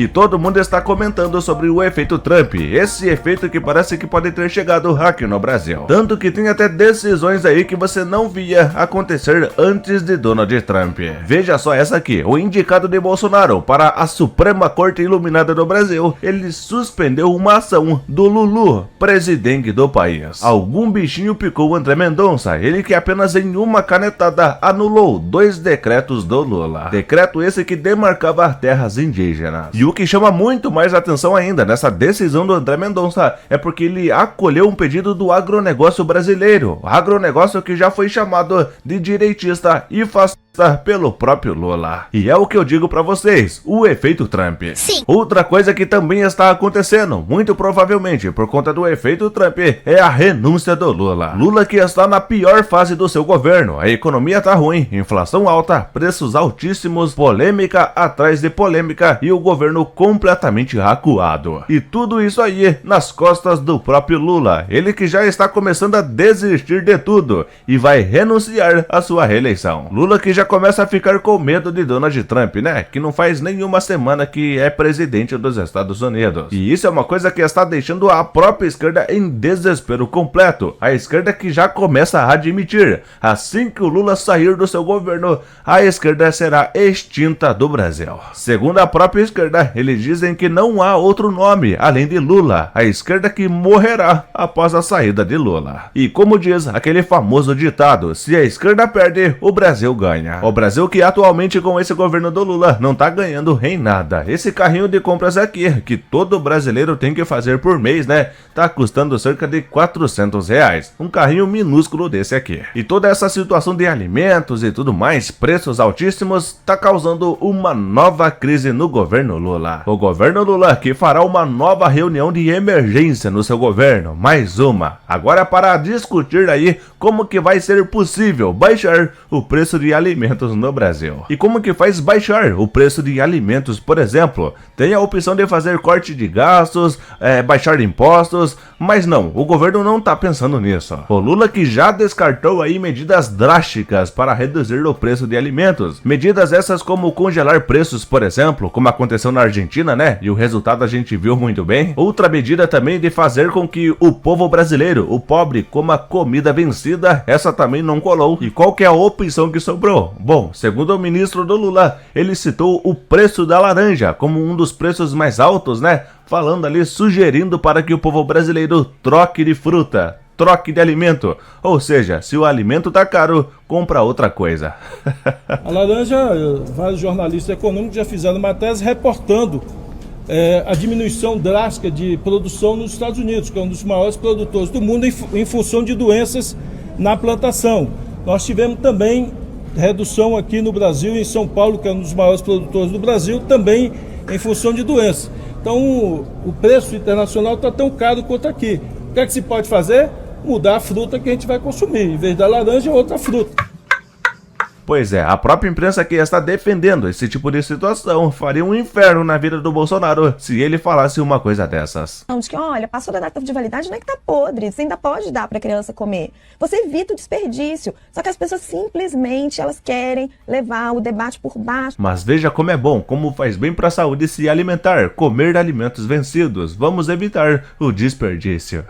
E todo mundo está comentando sobre o efeito Trump, esse efeito que parece que pode ter chegado aqui no Brasil. Tanto que tem até decisões aí que você não via acontecer antes de Donald Trump. Veja só essa aqui, o indicado de Bolsonaro para a Suprema Corte Iluminada do Brasil, ele suspendeu uma ação do Lulu, presidente do país. Algum bichinho picou André Mendonça, ele que apenas em uma canetada anulou 2 decretos do Lula. Decreto esse que demarcava terras indígenas. E o que chama muito mais atenção ainda nessa decisão do André Mendonça é porque ele acolheu um pedido do agronegócio brasileiro, agronegócio que já foi chamado de direitista e fascista pelo próprio Lula. E é o que eu digo pra vocês, o efeito Trump. Sim. Outra coisa que também está acontecendo, muito provavelmente por conta do efeito Trump, é a renúncia do Lula. Lula que está na pior fase do seu governo, a economia tá ruim, inflação alta, preços altíssimos, polêmica atrás de polêmica e o governo completamente acuado. E tudo isso aí nas costas do próprio Lula, ele que já está começando a desistir de tudo e vai renunciar à sua reeleição. Lula que já começa a ficar com medo de Donald Trump, né? Que não faz nenhuma semana que é presidente dos Estados Unidos. E isso é uma coisa que está deixando a própria esquerda em desespero completo. A esquerda que já começa a admitir, assim que o Lula sair do seu governo, a esquerda será extinta do Brasil. Segundo a própria esquerda, eles dizem que não há outro nome além de Lula, a esquerda que morrerá após a saída de Lula. E como diz aquele famoso ditado, se a esquerda perde, o Brasil ganha. O Brasil que atualmente com esse governo do Lula não tá ganhando em nada. Esse carrinho de compras aqui, que todo brasileiro tem que fazer por mês, né? Tá custando cerca de R$400. Um carrinho minúsculo desse aqui. E toda essa situação de alimentos e tudo mais, preços altíssimos, tá causando uma nova crise no governo Lula. O governo Lula que fará uma nova reunião de emergência no seu governo, mais uma. Agora para discutir aí como que vai ser possível baixar o preço de alimentos no Brasil. E como que faz baixar o preço de alimentos, por exemplo? Tem a opção de fazer corte de gastos, baixar impostos, mas não, o governo não tá pensando nisso. O Lula que já descartou aí medidas drásticas para reduzir o preço de alimentos. Medidas essas como congelar preços, por exemplo, como aconteceu na Argentina, né? E o resultado a gente viu muito bem. Outra medida também de fazer com que o povo brasileiro, o pobre, coma comida vencida, essa também não colou. E qual que é a opção que sobrou? Bom, segundo o ministro do Lula, ele citou o preço da laranja como um dos preços mais altos, né? Falando ali, sugerindo para que o povo brasileiro troque de fruta, troque de alimento. Ou seja, se o alimento tá caro, compra outra coisa. A laranja, vários jornalistas econômicos já fizeram matérias reportando a diminuição drástica de produção nos Estados Unidos, que é um dos maiores produtores do mundo em função de doenças na plantação. Nós tivemos também redução aqui no Brasil, em São Paulo, que é um dos maiores produtores do Brasil, também em função de doenças. Então o preço internacional está tão caro quanto aqui. O que é que se pode fazer? Mudar a fruta que a gente vai consumir. Em vez da laranja, outra fruta. Pois é, a própria imprensa que está defendendo esse tipo de situação faria um inferno na vida do Bolsonaro se ele falasse uma coisa dessas. Diz que, olha, passou da data de validade, não é que tá podre, você ainda pode dar para a criança comer. Você evita o desperdício. Só que as pessoas simplesmente, elas querem levar o debate por baixo. Mas veja como é bom, como faz bem para a saúde se alimentar, comer alimentos vencidos. Vamos evitar o desperdício.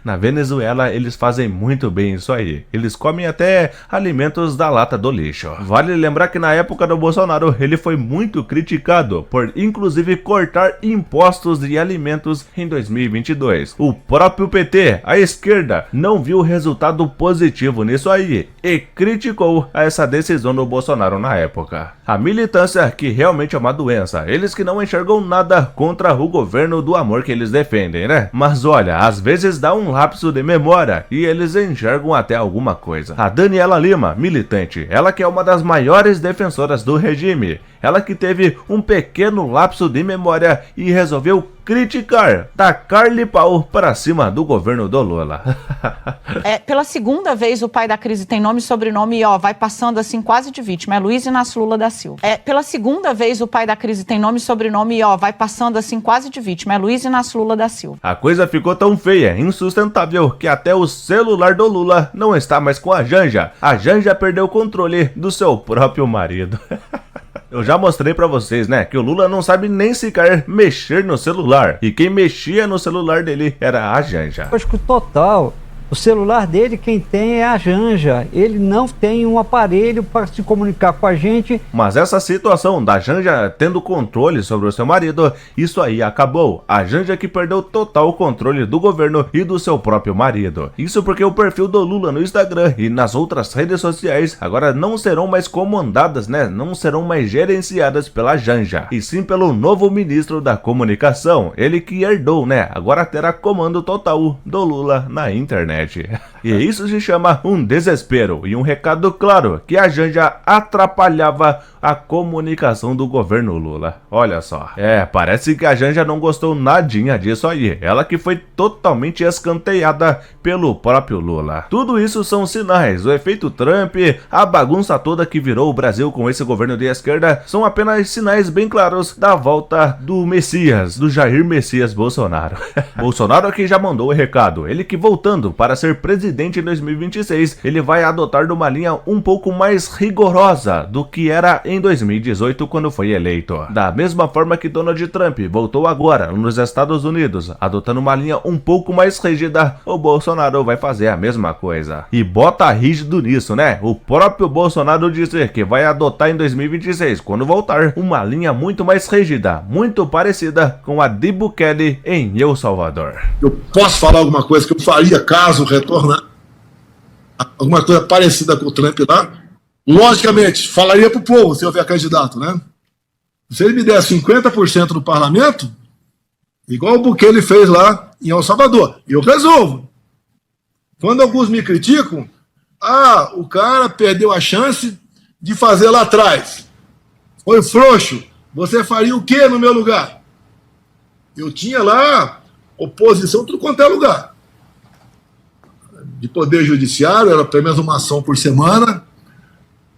Na Venezuela, eles fazem muito bem isso aí. Eles comem até alimentos da lata do lixo. Vale lembrar que na época do Bolsonaro, ele foi muito criticado por, inclusive, cortar impostos de alimentos em 2022. O próprio PT, a esquerda, não viu resultado positivo nisso aí e criticou essa decisão do Bolsonaro na época. A militância, que realmente é uma doença, eles que não enxergam nada contra o governo do amor que eles defendem, né? Mas olha, às vezes dá um lapso de memória e eles enxergam até alguma coisa. A Daniela Lima, militante, ela que é uma das maiores defensoras do regime, ela que teve um pequeno lapso de memória e resolveu criticar, tacar-lhe pau para cima do governo do Lula. Pela segunda vez o pai da crise tem nome e sobrenome e vai passando assim quase de vítima, é Luiz Inácio Lula da Silva. Pela segunda vez o pai da crise tem nome e sobrenome e vai passando assim quase de vítima, é Luiz Inácio Lula da Silva. A coisa ficou tão feia, insustentável, que até o celular do Lula não está mais com a Janja. A Janja perdeu o controle do seu próprio marido. Eu já mostrei pra vocês, né, que o Lula não sabe nem sequer mexer no celular. E quem mexia no celular dele era a Janja. Lógico, total. O celular dele, quem tem é a Janja. Ele não tem um aparelho para se comunicar com a gente. Mas essa situação da Janja tendo controle sobre o seu marido, isso aí acabou. A Janja que perdeu total controle do governo e do seu próprio marido. Isso porque o perfil do Lula no Instagram e nas outras redes sociais agora não serão mais comandadas, né? Não serão mais gerenciadas pela Janja, e sim pelo novo ministro da comunicação. Ele que herdou, né? Agora terá comando total do Lula na internet. E isso se chama um desespero e um recado claro que a Janja atrapalhava a comunicação do governo Lula. Olha só. Parece que a Janja não gostou nadinha disso aí. Ela que foi totalmente escanteada pelo próprio Lula. Tudo isso são sinais. O efeito Trump, a bagunça toda que virou o Brasil com esse governo de esquerda, são apenas sinais bem claros da volta do Messias, do Jair Messias Bolsonaro. Bolsonaro aqui já mandou o recado. Ele que voltando para ser presidente em 2026, ele vai adotar uma linha um pouco mais rigorosa do que era em 2018 quando foi eleito. Da mesma forma que Donald Trump voltou agora nos Estados Unidos, adotando uma linha um pouco mais rígida, o Bolsonaro vai fazer a mesma coisa. E bota rígido nisso, né? O próprio Bolsonaro disse que vai adotar em 2026, quando voltar, uma linha muito mais rígida, muito parecida com a de Bukele em El Salvador. Eu posso falar alguma coisa que eu faria caso retornar? Alguma coisa parecida com o Trump lá? Logicamente, falaria pro povo se houver candidato, né? Se ele me der 50% do parlamento, igual o Bukele fez lá em El Salvador, eu resolvo. Quando alguns me criticam, o cara perdeu a chance de fazer lá atrás. Foi frouxo. Você faria o quê no meu lugar? Eu tinha lá oposição tudo quanto é lugar. De poder judiciário, era pelo menos uma ação por semana.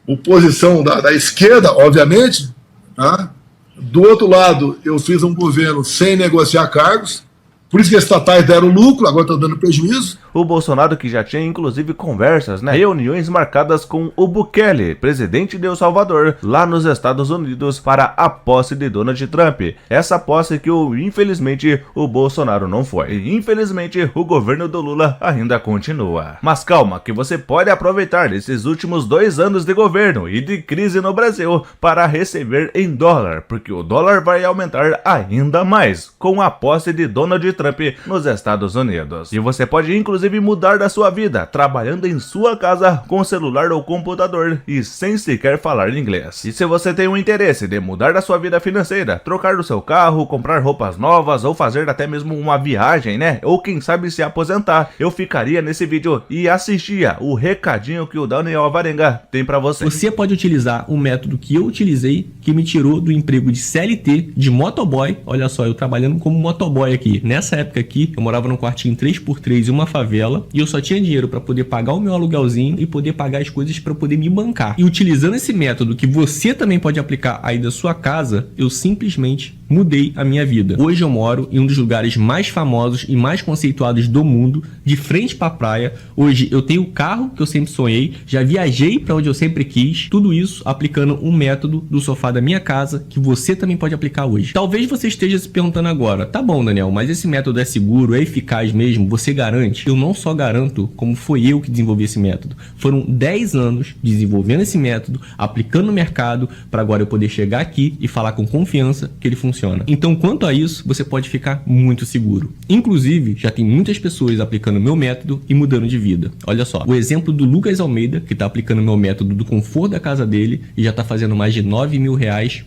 Oposição da esquerda, obviamente. Tá? Do outro lado, eu fiz um governo sem negociar cargos. Por isso que as estatais deram lucro, agora estão dando prejuízo. O Bolsonaro que já tinha inclusive conversas, né, reuniões marcadas com o Bukele, presidente de El Salvador, lá nos Estados Unidos para a posse de Donald Trump. Essa posse que infelizmente o Bolsonaro não foi. E infelizmente o governo do Lula ainda continua. Mas calma, que você pode aproveitar esses últimos 2 anos de governo e de crise no Brasil para receber em dólar, porque o dólar vai aumentar ainda mais com a posse de Donald Trump nos Estados Unidos. E você pode inclusive mudar da sua vida, trabalhando em sua casa com celular ou computador e sem sequer falar inglês. E se você tem um interesse de mudar da sua vida financeira, trocar o seu carro, comprar roupas novas ou fazer até mesmo uma viagem, né? Ou quem sabe se aposentar, eu ficaria nesse vídeo e assistia o recadinho que o Daniel Alvarenga tem pra você. Você pode utilizar o método que eu utilizei, que me tirou do emprego de CLT, de motoboy. Olha só, eu trabalhando como motoboy aqui. Nessa época aqui, eu morava num quartinho 3x3 em uma favela e eu só tinha dinheiro para poder pagar o meu aluguelzinho e poder pagar as coisas para poder me bancar. E utilizando esse método que você também pode aplicar aí da sua casa, eu simplesmente mudei a minha vida. Hoje eu moro em um dos lugares mais famosos e mais conceituados do mundo, de frente para a praia. Hoje eu tenho o carro que eu sempre sonhei, já viajei para onde eu sempre quis, tudo isso aplicando um método do sofá da minha casa que você também pode aplicar hoje. Talvez você esteja se perguntando agora, tá bom, Daniel, mas esse método é seguro, é eficaz mesmo, você garante? Eu não só garanto, como foi eu que desenvolvi esse método. Foram 10 anos desenvolvendo esse método, aplicando no mercado, para agora eu poder chegar aqui e falar com confiança que ele funciona. Então, quanto a isso, você pode ficar muito seguro. Inclusive, já tem muitas pessoas aplicando o meu método e mudando de vida. Olha só, o exemplo do Lucas Almeida, que está aplicando o meu método do conforto da casa dele e já está fazendo mais de R$9 mil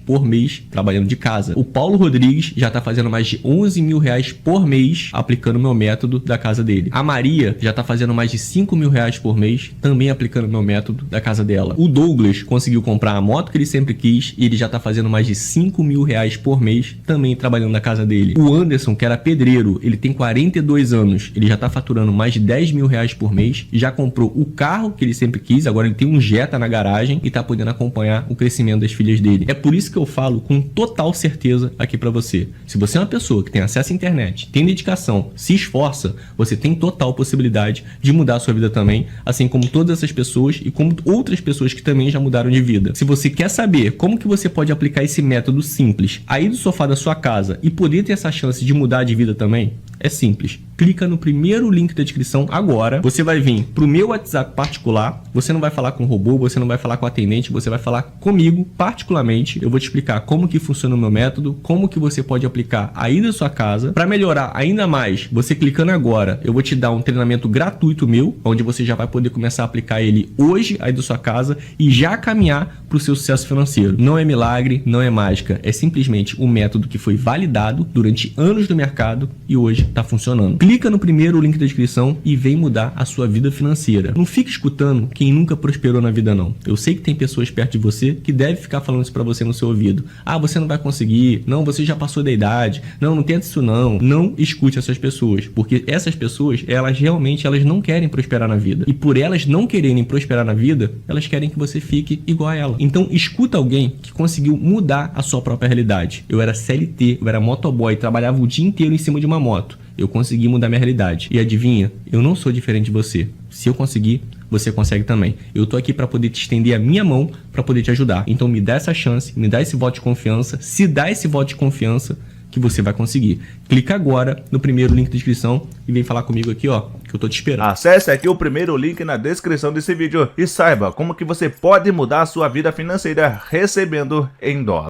por mês trabalhando de casa. O Paulo Rodrigues já está fazendo mais de R$11 mil por mês aplicando o meu método da casa dele. A Maria já está fazendo mais de R$5 mil por mês também aplicando o meu método da casa dela. O Douglas conseguiu comprar a moto que ele sempre quis e ele já está fazendo mais de R$5 mil por mês mês, também trabalhando na casa dele. O Anderson, que era pedreiro, ele tem 42 anos, ele já tá faturando mais de 10 mil reais por mês, já comprou o carro que ele sempre quis, agora ele tem um Jetta na garagem e tá podendo acompanhar o crescimento das filhas dele. É por isso que eu falo com total certeza aqui pra você. Se você é uma pessoa que tem acesso à internet, tem dedicação, se esforça, você tem total possibilidade de mudar a sua vida também, assim como todas essas pessoas e como outras pessoas que também já mudaram de vida. Se você quer saber como que você pode aplicar esse método simples aí do sofá da sua casa e poder ter essa chance de mudar de vida também, é simples. Clica no primeiro link da descrição agora. Você vai vir pro meu WhatsApp particular. Você não vai falar com o robô, você não vai falar com o atendente, você vai falar comigo particularmente. Eu vou te explicar como que funciona o meu método, como que você pode aplicar aí da sua casa. Para melhorar ainda mais, você clicando agora, eu vou te dar um treinamento gratuito meu, onde você já vai poder começar a aplicar ele hoje aí da sua casa e já caminhar para o seu sucesso financeiro. Não é milagre, não é mágica, é simplesmente um método que foi validado durante anos no mercado e hoje está funcionando. Clica no primeiro link da descrição e vem mudar a sua vida financeira. Não fique escutando quem nunca prosperou na vida não. Eu sei que tem pessoas perto de você que devem ficar falando isso para você no seu ouvido. Ah, você não vai conseguir. Não, você já passou da idade. Não tenta isso não. Não escute essas pessoas, porque essas pessoas, elas realmente não querem prosperar na vida. E por elas não quererem prosperar na vida, elas querem que você fique igual a ela. Então escuta alguém que conseguiu mudar a sua própria realidade. Eu era CLT, eu era motoboy, trabalhava o dia inteiro em cima de uma moto. Eu consegui mudar minha realidade. E adivinha? Eu não sou diferente de você. Se eu conseguir, você consegue também. Eu tô aqui para poder te estender a minha mão para poder te ajudar. Então me dá essa chance, me dá esse voto de confiança. Se dá esse voto de confiança, que você vai conseguir. Clica agora no primeiro link da descrição e vem falar comigo aqui, ó, que eu tô te esperando. Acesse aqui o primeiro link na descrição desse vídeo e saiba como que você pode mudar a sua vida financeira recebendo em dólar.